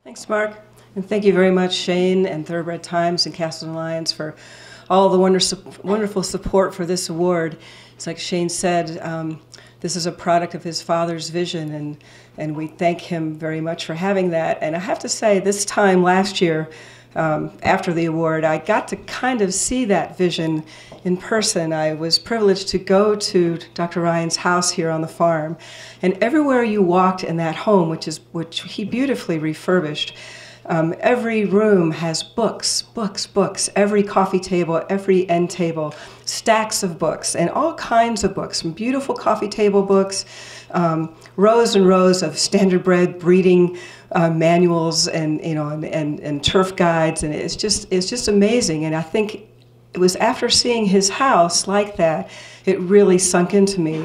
Thanks, Mark. And thank you very much, Shane and Thoroughbred Times and Castle Alliance for all the wonderful support for this award. It's like Shane said, this is a product of his father's vision, and we thank him very much for having that. And I have to say, this time last year, after the award, I got to kind of see that vision in person. I was privileged to go to Dr. Ryan's house here on the farm, and everywhere you walked in that home, which he beautifully refurbished, every room has books, books. Every coffee table, every end table, stacks of books, and all kinds of books, from beautiful coffee table books, rows and rows of standardbred breeding manuals, and turf guides, and it's just amazing. And I think it was after seeing his house like that, it really sunk into me,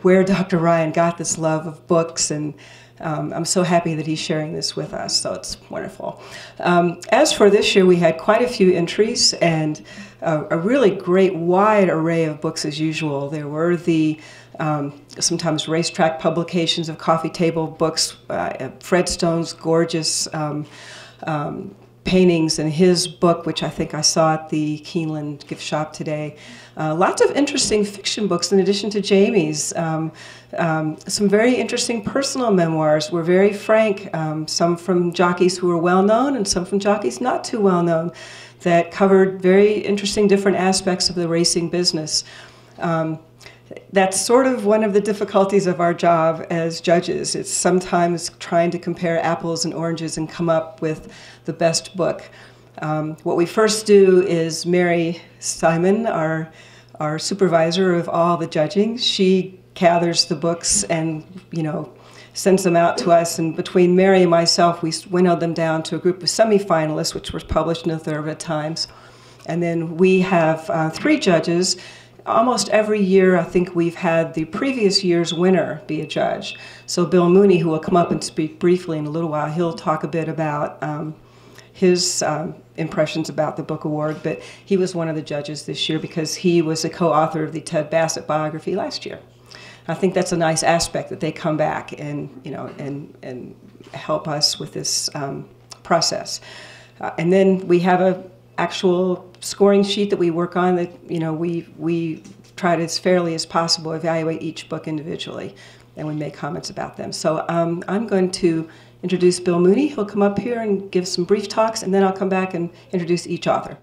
where Dr. Ryan got this love of books, and I'm so happy that he's sharing this with us, so it's wonderful. As for this year, we had quite a few entries and a really great wide array of books as usual. There were the sometimes racetrack publications of coffee table books, Fred Stone's gorgeous paintings in his book, which I think I saw at the Keeneland gift shop today. Lots of interesting fiction books in addition to Jamie's. Some very interesting personal memoirs were very frank, some from jockeys who were well known and some from jockeys not too well known, that covered very interesting different aspects of the racing business. That's sort of one of the difficulties of our job as judges. It's sometimes trying to compare apples and oranges and come up with the best book. What we first do is Mary Simon, our supervisor of all the judging. She gathers the books and sends them out to us, and between Mary and myself we winnowed them down to a group of semi-finalists, which were published in the Thoroughbred Times. And then we have 3 judges. Almost every year, I think we've had the previous year's winner be a judge. So Bill Mooney, who will come up and speak briefly in a little while, he'll talk a bit about his impressions about the book award, but he was one of the judges this year because he was a co-author of the Ted Bassett biography last year. I think that's a nice aspect, that they come back and and help us with this process. And then we have a actual scoring sheet that we work on, that we try to, as fairly as possible, evaluate each book individually, and we make comments about them. So I'm going to introduce Bill Mooney. He'll come up here and give some brief talks, and then I'll come back and introduce each author.